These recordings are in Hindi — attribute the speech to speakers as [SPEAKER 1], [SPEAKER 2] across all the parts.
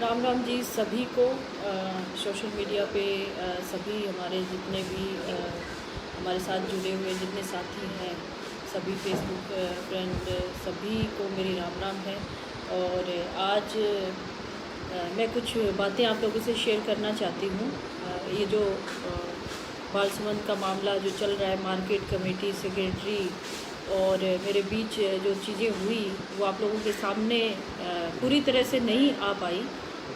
[SPEAKER 1] राम राम जी सभी को। सोशल मीडिया पे सभी हमारे जितने भी हमारे साथ जुड़े हुए जितने साथी हैं, सभी फेसबुक फ्रेंड सभी को मेरी राम राम है। और आज मैं कुछ बातें आप लोगों से शेयर करना चाहती हूँ। ये जो बालसुमंद का मामला जो चल रहा है, मार्केट कमेटी सेक्रेटरी और मेरे बीच जो चीज़ें हुई वो आप लोगों के सामने पूरी तरह से नहीं आ पाई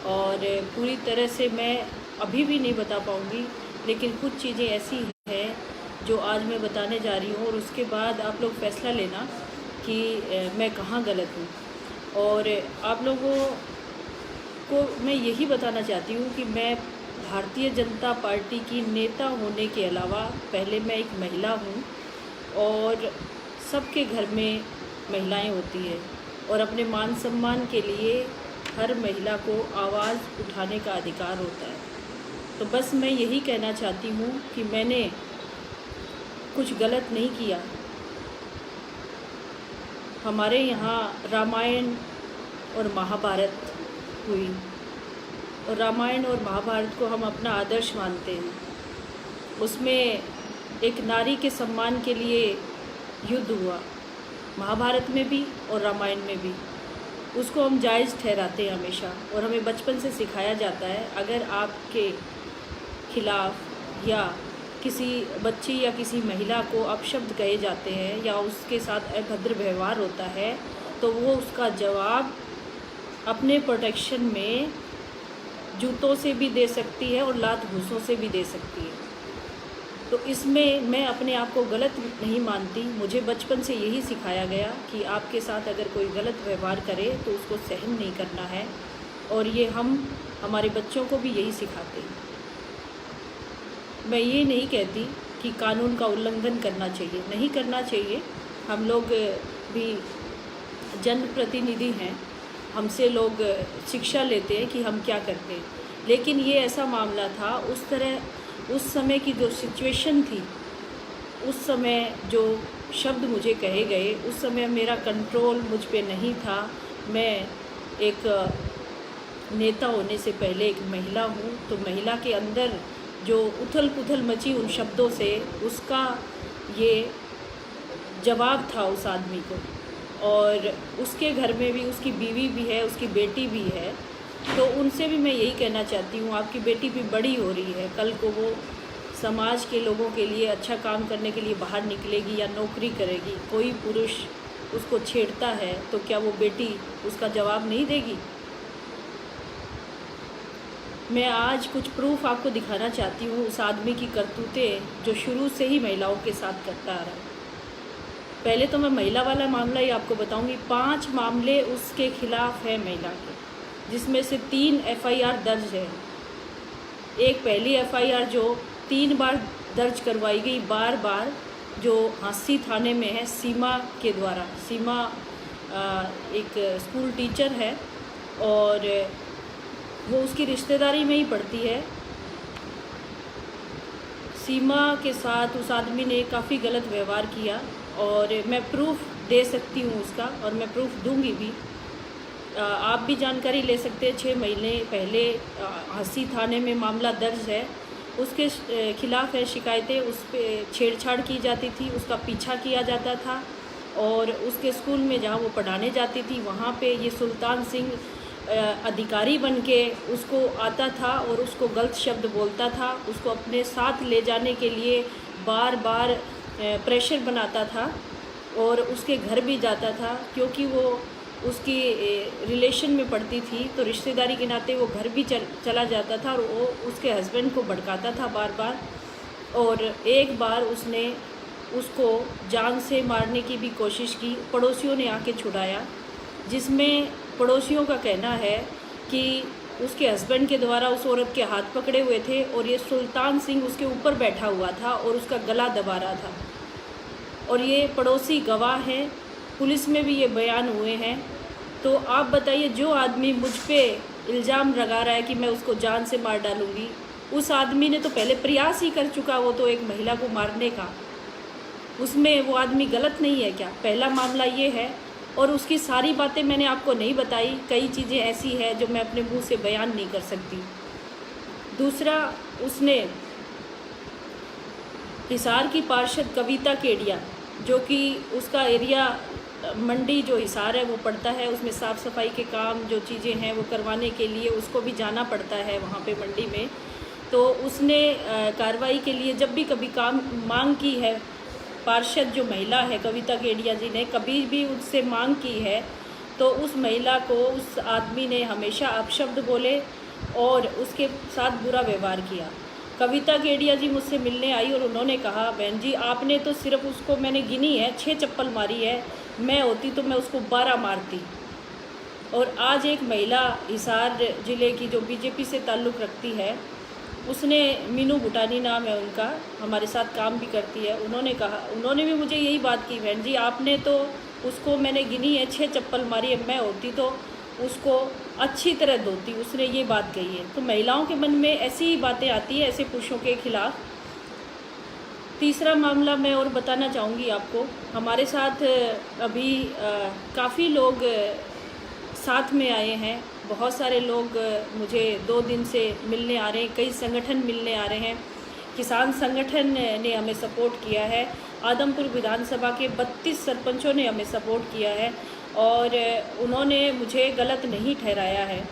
[SPEAKER 1] और पूरी तरह से मैं अभी भी नहीं बता पाऊँगी, लेकिन कुछ चीज़ें ऐसी हैं जो आज मैं बताने जा रही हूँ और उसके बाद आप लोग फ़ैसला लेना कि मैं कहाँ गलत हूँ। और आप लोगों को मैं यही बताना चाहती हूँ कि मैं भारतीय जनता पार्टी की नेता होने के अलावा पहले मैं एक महिला हूँ और सबके घर में महिलाएं होती है और अपने मान सम्मान के लिए हर महिला को आवाज़ उठाने का अधिकार होता है। तो बस मैं यही कहना चाहती हूँ कि मैंने कुछ गलत नहीं किया। हमारे यहाँ रामायण और महाभारत हुई और रामायण और महाभारत को हम अपना आदर्श मानते हैं। उसमें एक नारी के सम्मान के लिए युद्ध हुआ, महाभारत में भी और रामायण में भी। उसको हम जायज़ ठहराते हैं हमेशा और हमें बचपन से सिखाया जाता है अगर आपके खिलाफ़ या किसी बच्ची या किसी महिला को अपशब्द कहे जाते हैं या उसके साथ अभद्र व्यवहार होता है तो वो उसका जवाब अपने प्रोटेक्शन में जूतों से भी दे सकती है और लात घूंसों से भी दे सकती है। तो इसमें मैं अपने आप को गलत नहीं मानती। मुझे बचपन से यही सिखाया गया कि आपके साथ अगर कोई गलत व्यवहार करे तो उसको सहन नहीं करना है और ये हम हमारे बच्चों को भी यही सिखाते हैं। मैं ये नहीं कहती कि कानून का उल्लंघन करना चाहिए, नहीं करना चाहिए। हम लोग भी जनप्रतिनिधि हैं, हमसे लोग शिक्षा लेते हैं कि हम क्या करते हैं। लेकिन ये ऐसा मामला था, उस समय की जो सिचुएशन थी, उस समय जो शब्द मुझे कहे गए, उस समय मेरा कंट्रोल मुझ पे नहीं था। मैं एक नेता होने से पहले एक महिला हूँ, तो महिला के अंदर जो उथल पुथल मची उन शब्दों से, उसका ये जवाब था उस आदमी को। और उसके घर में भी उसकी बीवी भी है, उसकी बेटी भी है। तो उनसे भी मैं यही कहना चाहती हूँ, आपकी बेटी भी बड़ी हो रही है, कल को वो समाज के लोगों के लिए अच्छा काम करने के लिए बाहर निकलेगी या नौकरी करेगी। कोई पुरुष उसको छेड़ता है तो क्या वो बेटी उसका जवाब नहीं देगी? मैं आज कुछ प्रूफ आपको दिखाना चाहती हूँ उस आदमी की करतूतें जो शुरू से ही महिलाओं के साथ करता आ रहा है। पहले तो मैं महिला वाला मामला ही आपको बताऊंगी। 5 मामले उसके खिलाफ है महिला के, जिसमें से 3 एफआईआर दर्ज है। एक पहली एफआईआर जो 3 बार दर्ज करवाई गई बार बार, जो हांसी थाने में है, सीमा के द्वारा। सीमा एक स्कूल टीचर है और वो उसकी रिश्तेदारी में ही पड़ती है। सीमा के साथ उस आदमी ने काफ़ी गलत व्यवहार किया और मैं प्रूफ दे सकती हूँ उसका, और मैं प्रूफ दूंगी भी। आप भी जानकारी ले सकते हैं। 6 महीने पहले हंसी थाने में मामला दर्ज है, उसके खिलाफ है शिकायतें। उस पर छेड़छाड़ की जाती थी, उसका पीछा किया जाता था और उसके स्कूल में जहाँ वो पढ़ाने जाती थी वहाँ पे ये सुल्तान सिंह अधिकारी बन के उसको आता था और उसको गलत शब्द बोलता था। उसको अपने साथ ले जाने के लिए बार बार प्रेशर बनाता था और उसके घर भी जाता था, क्योंकि वो उसकी रिलेशन में पड़ती थी तो रिश्तेदारी के नाते वो घर भी चला जाता था और वो उसके हस्बैंड को भड़काता था बार बार। और एक बार उसने उसको जान से मारने की भी कोशिश की, पड़ोसियों ने आके छुड़ाया, जिसमें पड़ोसियों का कहना है कि उसके हस्बैंड के द्वारा उस औरत के हाथ पकड़े हुए थे और ये सुल्तान सिंह उसके ऊपर बैठा हुआ था और उसका गला दबा रहा था। और ये पड़ोसी गवाह हैं, पुलिस में भी ये बयान हुए हैं। तो आप बताइए, जो आदमी मुझ पे इल्ज़ाम लगा रहा है कि मैं उसको जान से मार डालूँगी, उस आदमी ने तो पहले प्रयास ही कर चुका, वो तो एक महिला को मारने का। उसमें वो आदमी गलत नहीं है क्या? पहला मामला ये है। और उसकी सारी बातें मैंने आपको नहीं बताई, कई चीज़ें ऐसी हैं जो मैं अपने मुंह से बयान नहीं कर सकती। दूसरा, उसने हिसार की पार्षद कविता केडिया, जो कि उसका एरिया मंडी जो हिसार है वो पड़ता है, उसमें साफ़ सफाई के काम जो चीज़ें हैं वो करवाने के लिए उसको भी जाना पड़ता है वहाँ पे मंडी में। तो उसने कार्रवाई के लिए जब भी कभी काम मांग की है, पार्षद जो महिला है कविता केडिया जी ने कभी भी उससे मांग की है, तो उस महिला को उस आदमी ने हमेशा अपशब्द बोले और उसके साथ बुरा व्यवहार किया। कविता केडिया जी मुझसे मिलने आई और उन्होंने कहा, बहन जी आपने तो सिर्फ उसको, मैंने गिनी है 6 चप्पल मारी है, मैं होती तो मैं उसको 12 मारती। और आज एक महिला हिसार ज़िले की जो बीजेपी से ताल्लुक़ रखती है, उसने, मीनू भूटानी नाम है उनका, हमारे साथ काम भी करती है, उन्होंने भी मुझे यही बात की, बहन जी आपने तो उसको, मैंने गिनी है 6 चप्पल मारी है, मैं होती तो उसको अच्छी तरह धोती, उसने ये बात कही है। तो महिलाओं के मन में ऐसी ही बातें आती है ऐसे पुरुषों के खिलाफ। तीसरा मामला मैं और बताना चाहूँगी आपको, हमारे साथ अभी काफ़ी लोग साथ में आए हैं, बहुत सारे लोग मुझे 2 दिन से मिलने आ रहे हैं, कई संगठन मिलने आ रहे हैं। किसान संगठन ने हमें सपोर्ट किया है, आदमपुर विधानसभा के 32 सरपंचों ने हमें सपोर्ट किया है और उन्होंने मुझे गलत नहीं ठहराया है।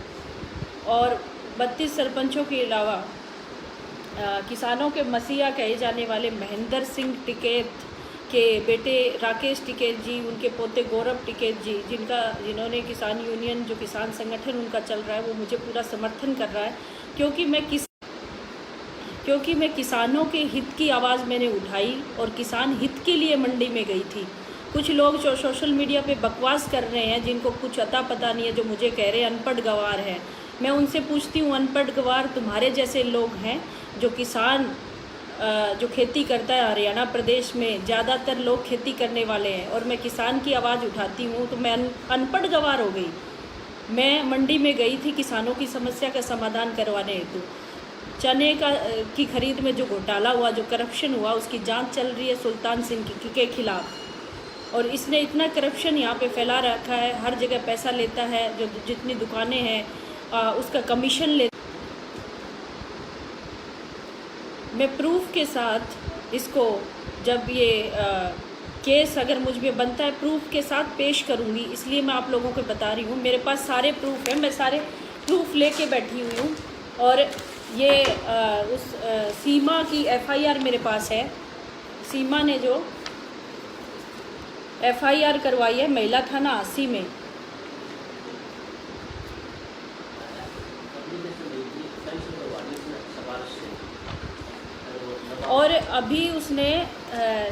[SPEAKER 1] और 32 सरपंचों के अलावा किसानों के मसीहा कहे जाने वाले महेंद्र सिंह टिकैत के बेटे राकेश टिकैत जी, उनके पोते गौरव टिकैत जी, जिन्होंने किसान यूनियन जो किसान संगठन उनका चल रहा है वो मुझे पूरा समर्थन कर रहा है, क्योंकि मैं किसानों के हित की आवाज़ मैंने उठाई और किसान हित के लिए मंडी में गई थी। कुछ लोग जो सोशल मीडिया पे बकवास कर रहे हैं, जिनको कुछ अता पता नहीं है, जो मुझे कह रहे हैं अनपढ़ गवार हैं, मैं उनसे पूछती हूँ, अनपढ़ गवार तुम्हारे जैसे लोग हैं जो किसान जो खेती करता है, हरियाणा प्रदेश में ज़्यादातर लोग खेती करने वाले हैं और मैं किसान की आवाज़ उठाती हूँ, तो मैं अनपढ़ गवार हो गई। मैं मंडी में गई थी किसानों की समस्या का समाधान करवाने हेतु। चने की खरीद में जो घोटाला हुआ, जो करप्शन हुआ, उसकी जांच चल रही है सुल्तान सिंह के खिलाफ। और इसने इतना करप्शन यहाँ पे फैला रखा है, हर जगह पैसा लेता है, जो जितनी दुकानें हैं उसका कमीशन ले। मैं प्रूफ के साथ इसको, जब ये केस अगर मुझ में बनता है, प्रूफ के साथ पेश करूँगी, इसलिए मैं आप लोगों को बता रही हूँ। मेरे पास सारे प्रूफ हैं, मैं सारे प्रूफ लेके बैठी हुई हूँ। और ये उस सीमा की FIR मेरे पास है। सीमा ने जो FIR करवाई है महिला थाना 80 में। और अभी उसने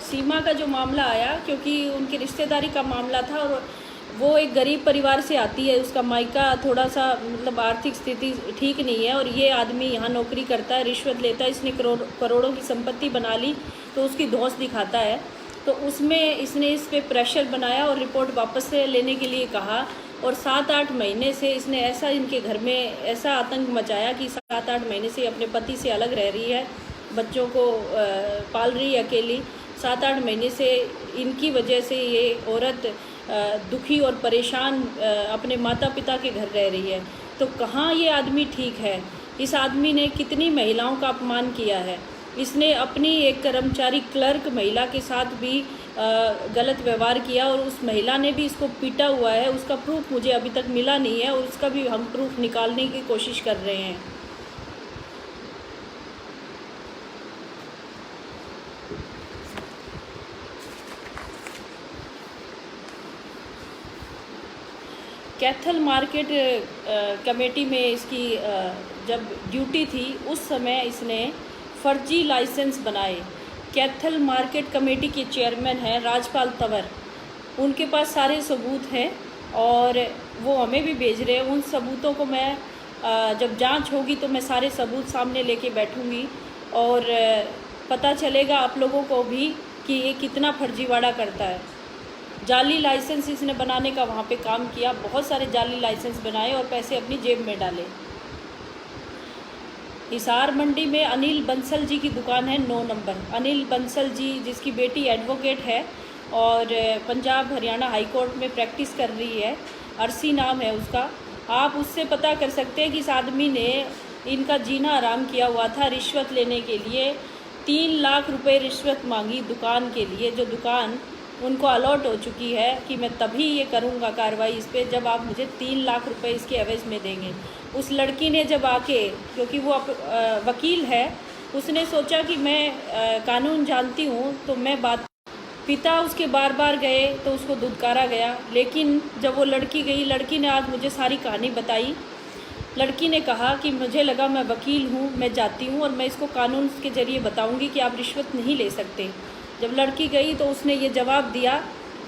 [SPEAKER 1] सीमा का जो मामला आया, क्योंकि उनकी रिश्तेदारी का मामला था और वो एक गरीब परिवार से आती है, उसका मायका थोड़ा सा मतलब आर्थिक स्थिति ठीक नहीं है और ये आदमी यहाँ नौकरी करता है, रिश्वत लेता है, इसने करोड़ों की संपत्ति बना ली, तो उसकी धौंस दिखाता है। तो उसमें इसने इस पर प्रेशर बनाया और रिपोर्ट वापस से लेने के लिए कहा। और 7-8 महीने से इसने ऐसा इनके घर में ऐसा आतंक मचाया कि 7-8 महीने से अपने पति से अलग रह रही है, बच्चों को पाल रही है अकेली। 7-8 महीने से इनकी वजह से ये औरत दुखी और परेशान अपने माता पिता के घर रह रही है। तो कहाँ ये आदमी ठीक है? इस आदमी ने कितनी महिलाओं का अपमान किया है। इसने अपनी एक कर्मचारी क्लर्क महिला के साथ भी गलत व्यवहार किया और उस महिला ने भी इसको पीटा हुआ है। उसका प्रूफ मुझे अभी तक मिला नहीं है और उसका भी हम प्रूफ निकालने की कोशिश कर रहे हैं। कैथल मार्केट कमेटी में इसकी जब ड्यूटी थी, उस समय इसने फर्जी लाइसेंस बनाए। कैथल मार्केट कमेटी के चेयरमैन हैं राजपाल तंवर, उनके पास सारे सबूत हैं और वो हमें भी भेज रहे हैं। उन सबूतों को मैं जब जांच होगी तो मैं सारे सबूत सामने लेके बैठूंगी और पता चलेगा आप लोगों को भी कि ये कितना फर्जीवाड़ा करता है। जाली लाइसेंस इसने बनाने का वहाँ पे काम किया, बहुत सारे जाली लाइसेंस बनाए और पैसे अपनी जेब में डाले। हिसार मंडी में अनिल बंसल जी की दुकान है 9 नंबर। अनिल बंसल जी जिसकी बेटी एडवोकेट है और पंजाब हरियाणा हाई कोर्ट में प्रैक्टिस कर रही है। अर्शी नाम है उसका। आप उससे पता कर सकते हैं कि इस आदमी ने इनका जीना आराम किया हुआ था रिश्वत लेने के लिए। 3 लाख रुपए रिश्वत मांगी दुकान के लिए, जो दुकान उनको अलॉट हो चुकी है कि मैं तभी ये करूँगा कार्रवाई इस पर जब आप मुझे 3 लाख रुपए इसके एवज में देंगे। उस लड़की ने जब आके, क्योंकि वो वकील है, उसने सोचा कि मैं कानून जानती हूँ तो मैं बात, पिता उसके बार बार गए तो उसको धुतकारा गया। लेकिन जब वो लड़की गई, लड़की ने आज मुझे सारी कहानी बताई। लड़की ने कहा कि मुझे लगा मैं वकील हूँ, मैं जाती हूँ और मैं इसको कानून के ज़रिए बताऊँगी कि आप रिश्वत नहीं ले सकते। जब लड़की गई तो उसने ये जवाब दिया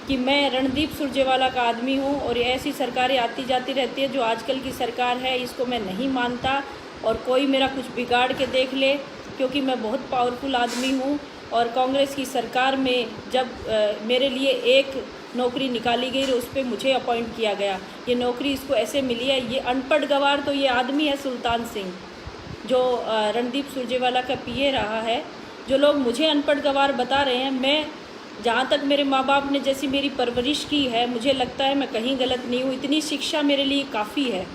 [SPEAKER 1] कि मैं रणदीप सुरजेवाला का आदमी हूँ और ऐसी सरकारें आती जाती रहती है, जो आजकल की सरकार है इसको मैं नहीं मानता और कोई मेरा कुछ बिगाड़ के देख ले, क्योंकि मैं बहुत पावरफुल आदमी हूँ। और कांग्रेस की सरकार में जब मेरे लिए एक नौकरी निकाली गई तो उस पर मुझे अपॉइंट किया गया। ये नौकरी इसको ऐसे मिली है। ये अनपढ़ गवार तो ये आदमी है सुल्तान सिंह, जो रणदीप सुरजेवाला का पीए रहा है। जो लोग मुझे अनपढ़ गवार बता रहे हैं, मैं जहाँ तक मेरे माँ बाप ने जैसी मेरी परवरिश की है, मुझे लगता है मैं कहीं गलत नहीं हूँ। इतनी शिक्षा मेरे लिए काफ़ी है।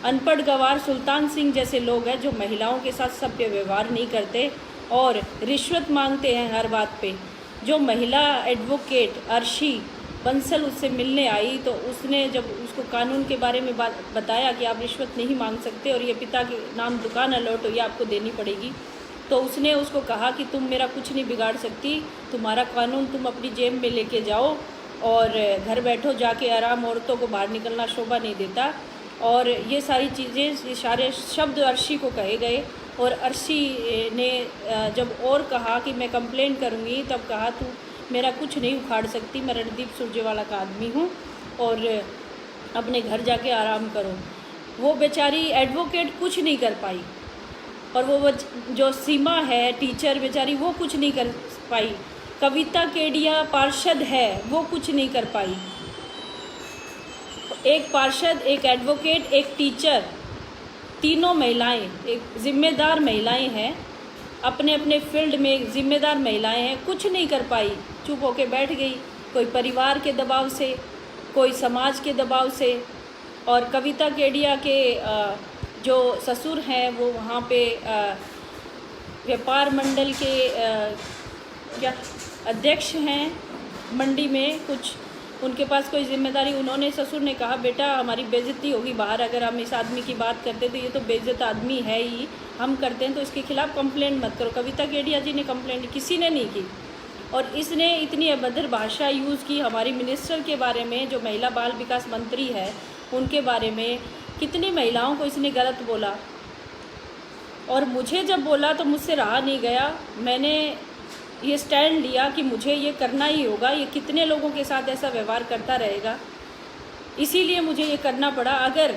[SPEAKER 1] अनपढ़ गवार सुल्तान सिंह जैसे लोग हैं जो महिलाओं के साथ सभ्य व्यवहार नहीं करते और रिश्वत मांगते हैं हर बात पे। जो महिला एडवोकेट अर्शी बंसल उससे मिलने आई तो उसने जब उसको कानून के बारे में बताया कि आप रिश्वत नहीं मांग सकते और ये पिता के नाम दुकान अलॉट हुई, आपको देनी पड़ेगी, तो उसने उसको कहा कि तुम मेरा कुछ नहीं बिगाड़ सकती, तुम्हारा कानून तुम अपनी जेब में लेके जाओ और घर बैठो जाके आराम, औरतों को बाहर निकलना शोभा नहीं देता। और ये सारी चीज़ें, ये सारे शब्द अर्शी को कहे गए और अर्शी ने जब और कहा कि मैं कंप्लेन करूँगी, तब कहा तू मेरा कुछ नहीं उखाड़ सकती, मैं रणदीप सुरजेवाला का आदमी हूँ और अपने घर जाके आराम करो। वो बेचारी एडवोकेट कुछ नहीं कर पाई और वो जो सीमा है टीचर बेचारी, वो कुछ नहीं कर पाई। कविता केडिया पार्षद है, वो कुछ नहीं कर पाई। एक पार्षद, एक एडवोकेट, एक टीचर, तीनों महिलाएं एक जिम्मेदार महिलाएं हैं, अपने अपने फील्ड में जिम्मेदार महिलाएं हैं, कुछ नहीं कर पाई, चुप होके बैठ गई। कोई परिवार के दबाव से, कोई समाज के दबाव से। और कविता केडिया के जो ससुर हैं वो वहाँ पे व्यापार मंडल के क्या अध्यक्ष हैं मंडी में, कुछ उनके पास कोई जिम्मेदारी। उन्होंने, ससुर ने कहा बेटा हमारी बेइज्जती होगी बाहर, अगर हम इस आदमी की बात करते तो ये तो बेइज्जत आदमी है ही, हम करते हैं तो इसके खिलाफ कंप्लेंट मत करो। कविता केडिया जी ने कंप्लेंट किसी ने नहीं की और इसने इतनी अभद्र भाषा यूज़ की हमारी मिनिस्टर के बारे में, जो महिला बाल विकास मंत्री है उनके बारे में। कितनी महिलाओं को इसने गलत बोला और मुझे जब बोला तो मुझसे रहा नहीं गया। मैंने ये स्टैंड लिया कि मुझे ये करना ही होगा। ये कितने लोगों के साथ ऐसा व्यवहार करता रहेगा, इसीलिए मुझे ये करना पड़ा। अगर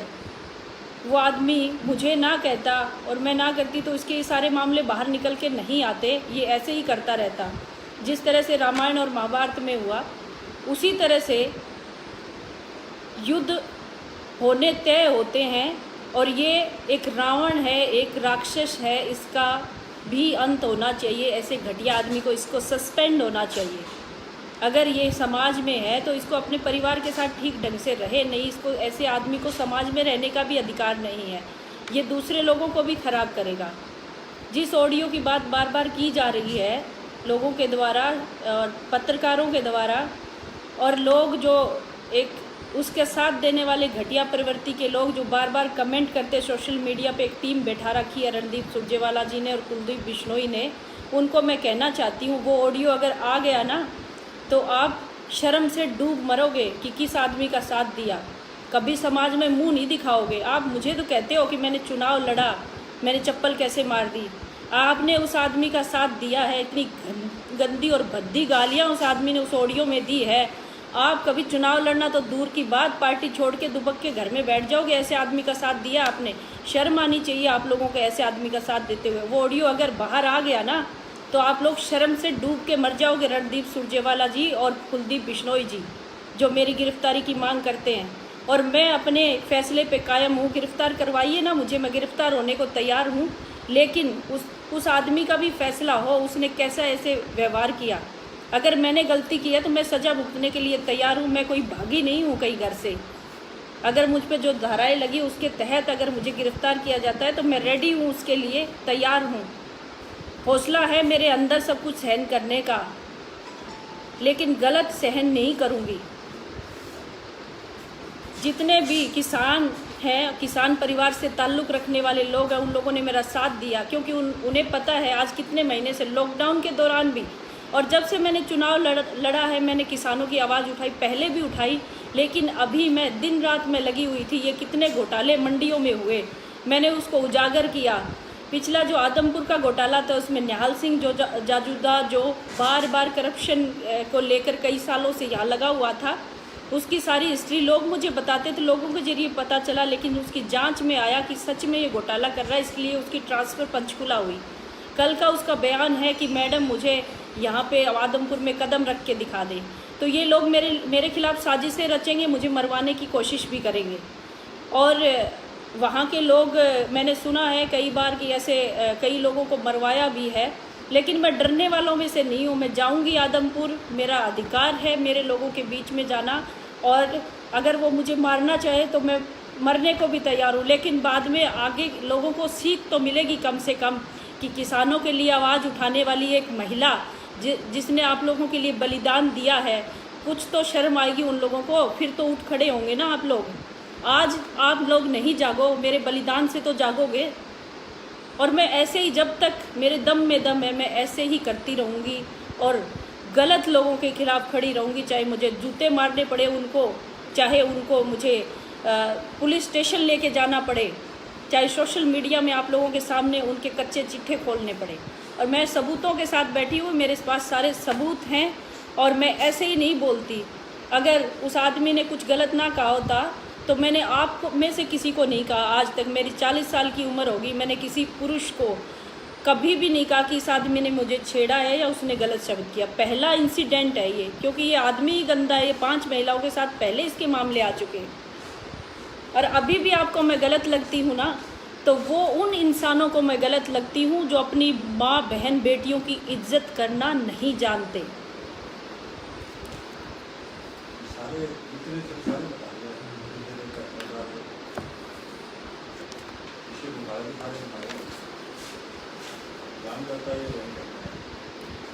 [SPEAKER 1] वो आदमी मुझे ना कहता और मैं ना करती तो इसके ये सारे मामले बाहर निकल के नहीं आते, ये ऐसे ही करता रहता। जिस तरह से रामायण और महाभारत में हुआ, उसी तरह से युद्ध होने तय होते हैं। और ये एक रावण है, एक राक्षस है, इसका भी अंत होना चाहिए। ऐसे घटिया आदमी को, इसको सस्पेंड होना चाहिए। अगर ये समाज में है तो इसको अपने परिवार के साथ ठीक ढंग से रहे, नहीं इसको, ऐसे आदमी को समाज में रहने का भी अधिकार नहीं है। ये दूसरे लोगों को भी खराब करेगा। जिस ऑडियो की बात बार बार की जा रही है लोगों के द्वारा और पत्रकारों के द्वारा, और लोग जो एक उसके साथ देने वाले घटिया प्रवृत्ति के लोग जो बार बार कमेंट करते, सोशल मीडिया पे एक टीम बैठा रखी है रणदीप सुरजेवाला जी ने और कुलदीप बिश्नोई ने, उनको मैं कहना चाहती हूँ वो ऑडियो अगर आ गया ना तो आप शर्म से डूब मरोगे कि किस आदमी का साथ दिया। कभी समाज में मुंह नहीं दिखाओगे। आप मुझे तो कहते हो कि मैंने चुनाव लड़ा, मैंने चप्पल कैसे मार दी। आपने उस आदमी का साथ दिया है, इतनी गंदी और भद्दी गालियाँ उस आदमी ने उस ऑडियो में दी है। आप कभी चुनाव लड़ना तो दूर की बात, पार्टी छोड़ के दुबक के घर में बैठ जाओगे। ऐसे आदमी का साथ दिया आपने, शर्म आनी चाहिए आप लोगों को ऐसे आदमी का साथ देते हुए। वो ऑडियो अगर बाहर आ गया ना तो आप लोग शर्म से डूब के मर जाओगे। रणदीप सुरजेवाला जी और कुलदीप बिश्नोई जी जो मेरी गिरफ्तारी की मांग करते हैं, और मैं अपने फैसले पे कायम हूँ। गिरफ्तार करवाइए ना मुझे, मैं गिरफ्तार होने को तैयार हूँ, लेकिन उस आदमी का भी फैसला हो, उसने कैसा ऐसे व्यवहार किया। अगर मैंने गलती की है तो मैं सज़ा भुगतने के लिए तैयार हूँ। मैं कोई भागी नहीं हूँ कहीं घर से। अगर मुझ पे जो धाराएं लगी उसके तहत अगर मुझे गिरफ्तार किया जाता है तो मैं रेडी हूँ, उसके लिए तैयार हूँ। हौसला है मेरे अंदर सब कुछ सहन करने का, लेकिन गलत सहन नहीं करूँगी। जितने भी किसान हैं, किसान परिवार से ताल्लुक़ रखने वाले लोग हैं, उन लोगों ने मेरा साथ दिया, क्योंकि उन्हें पता है आज कितने महीने से, लॉकडाउन के दौरान भी, और जब से मैंने चुनाव लड़ा है, मैंने किसानों की आवाज़ उठाई, पहले भी उठाई, लेकिन अभी मैं दिन रात में लगी हुई थी। ये कितने घोटाले मंडियों में हुए, मैंने उसको उजागर किया। पिछला जो आदमपुर का घोटाला था उसमें निहाल सिंह जो जाजूदा, जो बार बार करप्शन को लेकर कई सालों से यहाँ लगा हुआ था, उसकी सारी हिस्ट्री लोग मुझे बताते थे, लोगों के जरिए पता चला, लेकिन उसकी जांच में आया कि सच में ये घोटाला कर रहा है, इसलिए उसकी ट्रांसफ़र पंचकुला हुई। कल का उसका बयान है कि मैडम मुझे यहाँ पे आदमपुर में कदम रख के दिखा दें। तो ये लोग मेरे खिलाफ़ साजिशें रचेंगे, मुझे मरवाने की कोशिश भी करेंगे। और वहाँ के लोग, मैंने सुना है कई बार कि ऐसे कई लोगों को मरवाया भी है, लेकिन मैं डरने वालों में से नहीं हूँ। मैं जाऊँगी आदमपुर, मेरा अधिकार है मेरे लोगों के बीच में जाना, और अगर वो मुझे मारना चाहे तो मैं मरने को भी तैयार हूँ। लेकिन बाद में आगे लोगों को सीख तो मिलेगी कम से कम कि किसानों के लिए आवाज़ उठाने वाली एक महिला जिसने आप लोगों के लिए बलिदान दिया है, कुछ तो शर्म आएगी उन लोगों को, फिर तो उठ खड़े होंगे ना आप लोग। आज आप लोग नहीं जागो, मेरे बलिदान से तो जागोगे। और मैं ऐसे ही, जब तक मेरे दम में दम है, मैं ऐसे ही करती रहूँगी और गलत लोगों के खिलाफ़ खड़ी रहूँगी, चाहे मुझे जूते मारने पड़े उनको, चाहे उनको मुझे पुलिस स्टेशन लेके जाना पड़े, चाहे सोशल मीडिया में आप लोगों के सामने उनके कच्चे चिट्ठे खोलने पड़े। और मैं सबूतों के साथ बैठी हूँ, मेरे पास सारे सबूत हैं, और मैं ऐसे ही नहीं बोलती। अगर उस आदमी ने कुछ गलत ना कहा होता तो मैंने आप में से किसी को नहीं कहा। आज तक मेरी 40 साल की उम्र होगी, मैंने किसी पुरुष को कभी भी नहीं कहा कि इस आदमी ने मुझे छेड़ा है या उसने गलत शब्द किया। पहला इंसिडेंट है ये, क्योंकि ये आदमी ही गंदा है। ये 5 महिलाओं के साथ पहले इसके मामले आ चुके हैं। और अभी भी आपको मैं गलत लगती हूँ ना, तो वो उन इंसानों को मैं गलत लगती हूँ जो अपनी माँ, बहन, बेटियों की इज्जत करना नहीं जानते।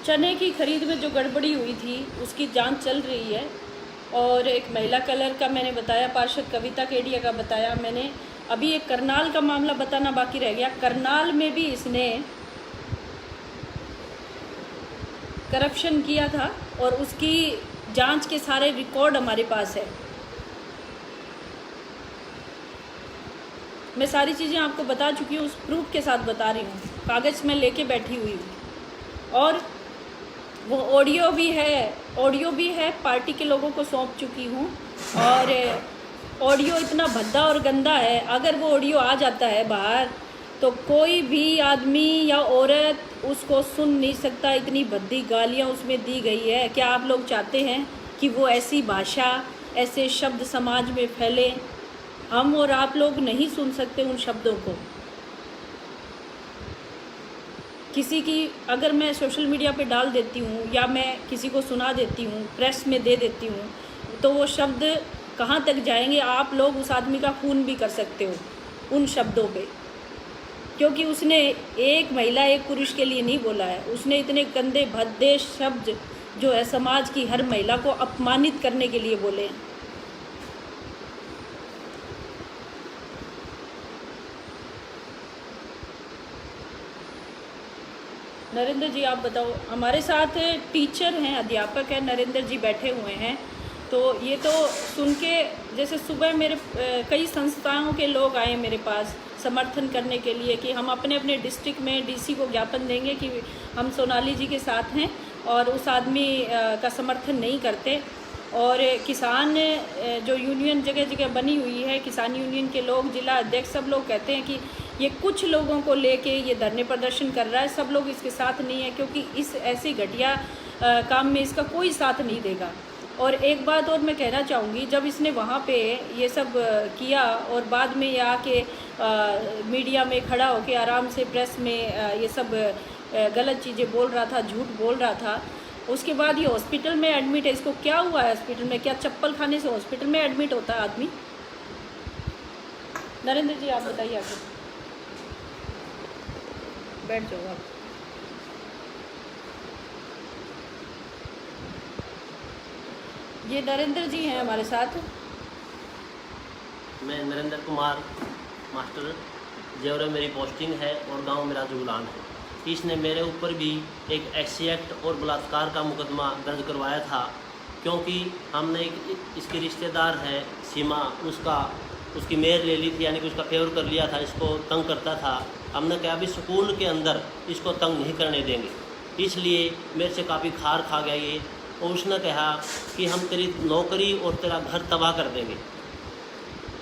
[SPEAKER 1] चने की खरीद में जो गड़बड़ी हुई थी उसकी जांच चल रही है, और एक महिला कलर का मैंने बताया, पार्षद कविता केडिया का बताया मैंने। अभी एक करनाल का मामला बताना बाकी रह गया। करनाल में भी इसने करप्शन किया था, और उसकी जांच के सारे रिकॉर्ड हमारे पास है। मैं सारी चीज़ें आपको बता चुकी हूँ, उस प्रूफ के साथ बता रही हूँ, कागज़ में लेके बैठी हुई हूँ। और वो ऑडियो भी है, पार्टी के लोगों को सौंप चुकी हूँ। और ऑडियो इतना भद्दा और गंदा है, अगर वो ऑडियो आ जाता है बाहर तो कोई भी आदमी या औरत उसको सुन नहीं सकता। इतनी भद्दी गालियाँ उसमें दी गई है। क्या आप लोग चाहते हैं कि वो ऐसी भाषा, ऐसे शब्द समाज में फैले? हम और आप लोग नहीं सुन सकते उन शब्दों को। किसी की अगर मैं सोशल मीडिया पे डाल देती हूँ या मैं किसी को सुना देती हूँ, प्रेस में दे देती हूँ, तो वो शब्द कहाँ तक जाएंगे? आप लोग उस आदमी का खून भी कर सकते हो उन शब्दों पे, क्योंकि उसने एक महिला, एक पुरुष के लिए नहीं बोला है। उसने इतने गंदे भद्दे शब्द जो है समाज की हर महिला को अपमानित करने के लिए बोले हैं। नरेंद्र जी आप बताओ। हमारे साथ टीचर हैं, अध्यापक हैं, नरेंद्र जी बैठे हुए हैं। तो ये तो सुन के, जैसे सुबह मेरे कई संस्थाओं के लोग आए मेरे पास समर्थन करने के लिए कि हम अपने अपने डिस्ट्रिक्ट में डीसी को ज्ञापन देंगे कि हम सोनाली जी के साथ हैं और उस आदमी का समर्थन नहीं करते। और किसान जो यूनियन जगह जगह बनी हुई है, किसान यूनियन के लोग, जिला अध्यक्ष, सब लोग कहते हैं कि ये कुछ लोगों को लेके ये धरने प्रदर्शन कर रहा है, सब लोग इसके साथ नहीं है, क्योंकि इस ऐसी घटिया काम में इसका कोई साथ नहीं देगा। और एक बात और मैं कहना चाहूँगी, जब इसने वहाँ पे ये सब किया और बाद में ये आके मीडिया में खड़ा होके आराम से प्रेस में ये सब गलत चीज़ें बोल रहा था, झूठ बोल रहा था, उसके बाद ये हॉस्पिटल में एडमिट है। इसको क्या हुआ है हॉस्पिटल में? क्या चप्पल खाने से हॉस्पिटल में एडमिट होता है आदमी? नरेंद्र जी आप बताइए आगे। बैठ जाओ आप। ये नरेंद्र जी हैं हमारे साथ।
[SPEAKER 2] मैं नरेंद्र कुमार मास्टर, जेवरा मेरी पोस्टिंग है और गांव मेरा जुगलान है। इसने मेरे ऊपर भी एक एससी एक्ट और बलात्कार का मुकदमा दर्ज करवाया था, क्योंकि हमने इसके रिश्तेदार है सीमा, उसकी मेयर ले ली थी, यानी कि उसका फेवर कर लिया था। इसको तंग करता था। हमने कहा भी स्कूल के अंदर इसको तंग नहीं करने देंगे, इसलिए मेरे से काफ़ी खार खा गया ये। और उसने कहा कि हम तेरी नौकरी और तेरा घर तबाह कर देंगे।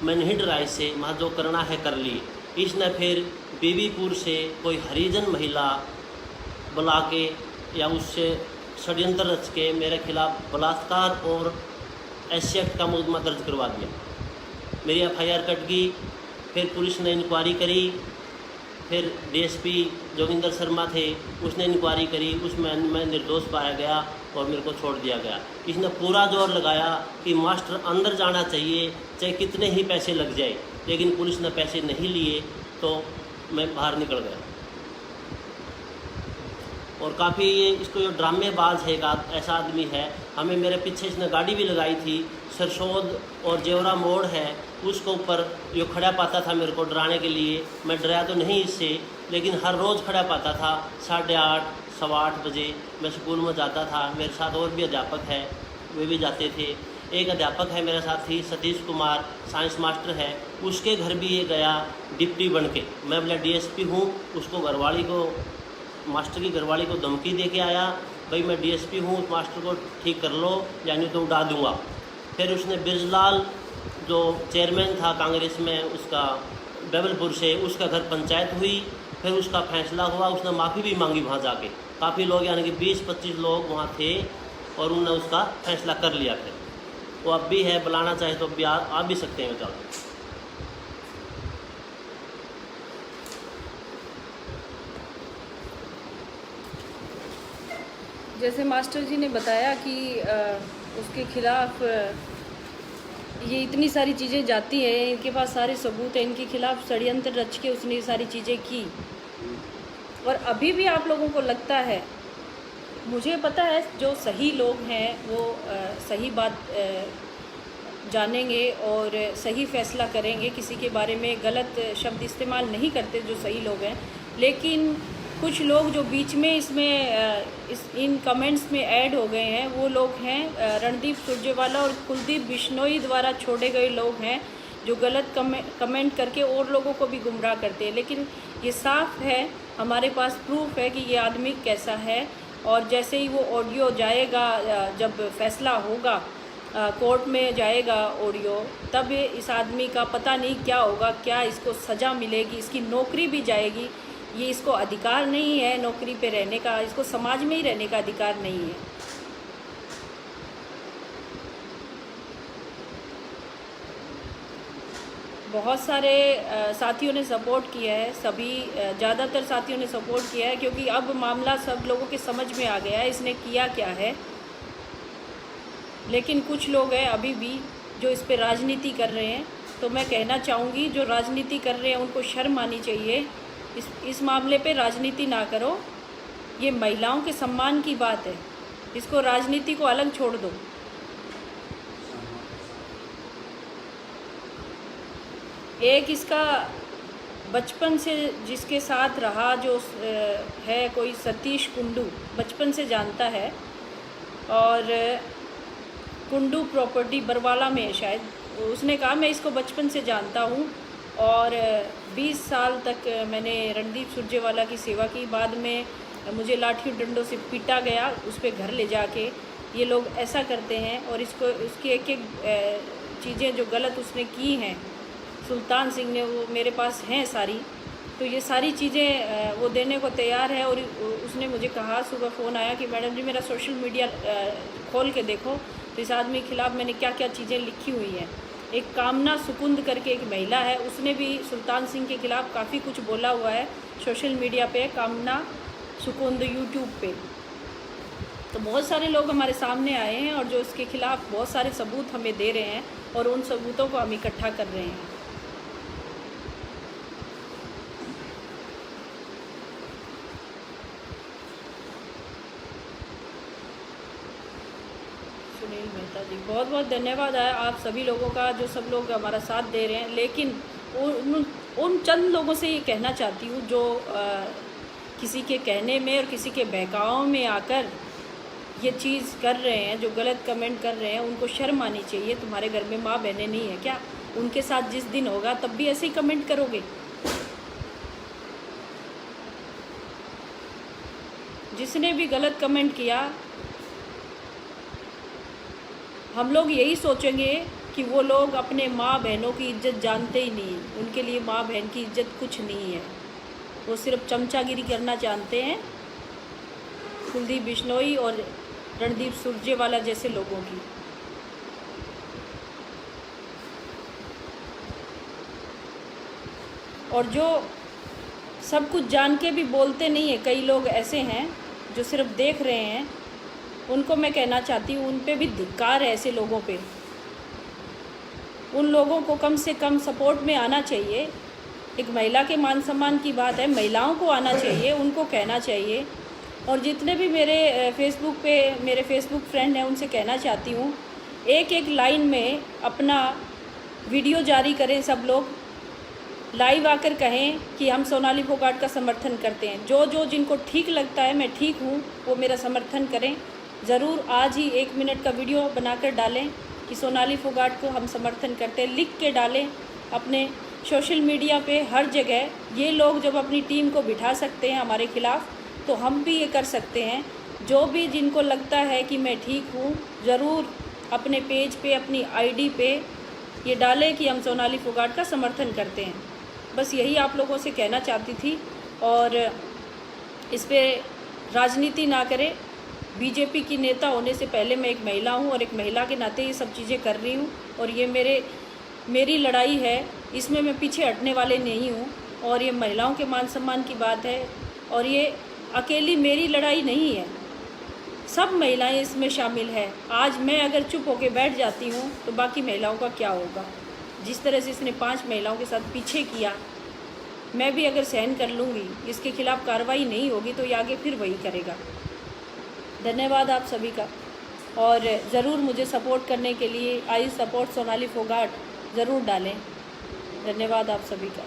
[SPEAKER 2] मैं नहीं डरा इससे, वहाँ जो करना है कर लिए। इसने फिर बीबीपुर से कोई हरिजन महिला बुला के या उससे षड्यंत्र रच के मेरे खिलाफ बलात्कार और एससी एक्ट का मुकदमा दर्ज करवा दिया। मेरी एफआईआर कट गई। फिर पुलिस ने इंक्वायरी करी। फिर डीएसपी जोगिंदर शर्मा थे, उसने इंक्वायरी करी। उसमें मैं निर्दोष पाया गया और मेरे को छोड़ दिया गया। इसने पूरा जोर लगाया कि मास्टर अंदर जाना चाहिए, चाहे कितने ही पैसे लग जाए, लेकिन पुलिस ने पैसे नहीं लिए तो मैं बाहर निकल गया। और काफ़ी ये इसको जो ड्रामेबाज है, एक ऐसा आदमी है। हमें मेरे पीछे इसने गाड़ी भी लगाई थी। सरसोद और जेवरा मोड़ है, उसको ऊपर जो खड़ा पाता था मेरे को डराने के लिए। मैं डराया तो नहीं इससे, लेकिन हर रोज़ खड़ा पाता था। 8:30 सवा 8 बजे मैं स्कूल में जाता था। मेरे साथ और भी अध्यापक है, वे भी जाते थे। एक अध्यापक है मेरे साथ ही, सतीश कुमार, साइंस मास्टर है। उसके घर भी ये गया डिप्टी बन के। मैं बोला डीएसपी हूँ। उसको घरवाली को, मास्टर की घरवाली को धमकी दे के आया, भाई मैं डीएसपी हूँ, मास्टर को ठीक कर लो यानी तो उड़ा दूँगा। फिर उसने बिरजलाल जो चेयरमैन था कांग्रेस में, उसका बेबलपुर से, उसका घर पंचायत हुई। फिर उसका फैसला हुआ, उसने माफ़ी भी मांगी वहाँ जाके। काफ़ी लोग यानी कि 20-25 लोग वहाँ थे और उन्होंने उसका फैसला कर लिया। फिर वो अब भी है, बुलाना चाहे तो भी आ भी सकते हैं बेचारा।
[SPEAKER 1] जैसे मास्टर जी ने बताया कि उसके खिलाफ ये इतनी सारी चीज़ें जाती हैं, इनके पास सारे सबूत हैं, इनके खिलाफ षड्यंत्र रच के उसने ये सारी चीज़ें की। और अभी भी आप लोगों को लगता है, मुझे पता है जो सही लोग हैं वो सही बात जानेंगे और सही फैसला करेंगे, किसी के बारे में गलत शब्द इस्तेमाल नहीं करते जो सही लोग हैं। लेकिन कुछ लोग जो बीच में इसमें इन कमेंट्स में ऐड हो गए हैं, वो लोग हैं रणदीप सुरजेवाला और कुलदीप बिश्नोई द्वारा छोड़े गए लोग हैं, जो गलत कमेंट करके और लोगों को भी गुमराह करते हैं। लेकिन ये साफ है, हमारे पास प्रूफ है कि ये आदमी कैसा है। और जैसे ही वो ऑडियो जाएगा, जब फैसला होगा, कोर्ट में जाएगा ऑडियो, तब इस आदमी का पता नहीं क्या होगा, क्या इसको सज़ा मिलेगी, इसकी नौकरी भी जाएगी। ये इसको अधिकार नहीं है नौकरी पे रहने का, इसको समाज में ही रहने का अधिकार नहीं है। बहुत सारे साथियों ने सपोर्ट किया है, सभी ज़्यादातर साथियों ने सपोर्ट किया है, क्योंकि अब मामला सब लोगों के समझ में आ गया है इसने किया क्या है। लेकिन कुछ लोग हैं अभी भी जो इस पे राजनीति कर रहे हैं। तो मैं कहना चाहूँगी, जो राजनीति कर रहे हैं उनको शर्म आनी चाहिए। इस मामले पे राजनीति ना करो, ये महिलाओं के सम्मान की बात है, इसको राजनीति को अलग छोड़ दो। एक इसका बचपन से जिसके साथ रहा, जो है कोई सतीश कुंडू, बचपन से जानता है, और कुंडू प्रॉपर्टी बरवाला में है शायद। उसने कहा मैं इसको बचपन से जानता हूँ और 20 साल तक मैंने रणदीप सुरजेवाला की सेवा की। बाद में मुझे लाठी डंडों से पीटा गया, उस पर घर ले जाके। ये लोग ऐसा करते हैं और इसको उसकी एक एक चीज़ें जो गलत उसने की हैं सुल्तान सिंह ने, वो मेरे पास हैं सारी। तो ये सारी चीज़ें वो देने को तैयार है। और उसने मुझे कहा, सुबह फ़ोन आया कि मैडम जी मेरा सोशल मीडिया खोल के देखो, तो इस आदमी के खिलाफ़ मैंने क्या क्या चीज़ें लिखी हुई हैं। एक कामना सुकुंद करके एक महिला है, उसने भी सुल्तान सिंह के खिलाफ़ काफ़ी कुछ बोला हुआ है सोशल मीडिया पे, कामना सुकुंद यूट्यूब पे। तो बहुत सारे लोग हमारे सामने आए हैं और जो इसके खिलाफ़ बहुत सारे सबूत हमें दे रहे हैं और उन सबूतों को हम इकट्ठा कर रहे हैं। सुनील मेहता जी, बहुत बहुत धन्यवाद है आप सभी लोगों का, जो सब लोग हमारा साथ दे रहे हैं। लेकिन उन चंद लोगों से ये कहना चाहती हूँ जो किसी के कहने में और किसी के बहकाव में आकर ये चीज़ कर रहे हैं, जो गलत कमेंट कर रहे हैं, उनको शर्म आनी चाहिए। तुम्हारे घर में माँ बहनें नहीं है क्या? उनके साथ जिस दिन होगा तब भी ऐसे ही कमेंट करोगे? जिसने भी गलत कमेंट किया, हम लोग यही सोचेंगे कि वो लोग अपने माँ बहनों की इज्जत जानते ही नहीं, उनके लिए माँ बहन की इज्जत कुछ नहीं है, वो सिर्फ चमचागिरी करना जानते हैं, कुलदीप बिश्नोई और रणदीप सुरजेवाला जैसे लोगों की। और जो सब कुछ जान के भी बोलते नहीं है, कई लोग ऐसे हैं जो सिर्फ देख रहे हैं, उनको मैं कहना चाहती हूँ, उन पे भी धिक्कार है। ऐसे लोगों पे, उन लोगों को कम से कम सपोर्ट में आना चाहिए। एक महिला के मान सम्मान की बात है, महिलाओं को आना चाहिए, उनको कहना चाहिए। और जितने भी मेरे फेसबुक फ्रेंड हैं, उनसे कहना चाहती हूँ, एक एक लाइन में अपना वीडियो जारी करें। सब लोग लाइव आकर कहें कि हम सोनाली फोगाट का समर्थन करते हैं। जो जिनको ठीक लगता है, मैं ठीक हूँ, वो मेरा समर्थन करें। ज़रूर आज ही 1 मिनट का वीडियो बनाकर डालें कि सोनाली फोगाट को हम समर्थन करते हैं, लिख के डालें अपने सोशल मीडिया पे, हर जगह। ये लोग जब अपनी टीम को बिठा सकते हैं हमारे खिलाफ़, तो हम भी ये कर सकते हैं। जो भी जिनको लगता है कि मैं ठीक हूँ, ज़रूर अपने पेज पे, अपनी आईडी पे ये डालें कि हम सोनाली फोगाट का समर्थन करते हैं। बस यही आप लोगों से कहना चाहती थी। और इस पे राजनीति ना करें। बीजेपी की नेता होने से पहले मैं एक महिला हूँ और एक महिला के नाते ये सब चीज़ें कर रही हूँ। और ये मेरी लड़ाई है, इसमें मैं पीछे हटने वाले नहीं हूँ। और ये महिलाओं के मान सम्मान की बात है, और ये अकेली मेरी लड़ाई नहीं है, सब महिलाएं इसमें शामिल है। आज मैं अगर चुप होकर बैठ जाती हूँ तो बाकी महिलाओं का क्या होगा? जिस तरह से इसने 5 महिलाओं के साथ पीछे किया, मैं भी अगर सहन कर लूँगी, इसके खिलाफ़ कार्रवाई नहीं होगी, तो ये आगे फिर वही करेगा। धन्यवाद आप सभी का। और ज़रूर मुझे सपोर्ट करने के लिए आई सपोर्ट सोनाली फोगाट ज़रूर डालें। धन्यवाद आप सभी का।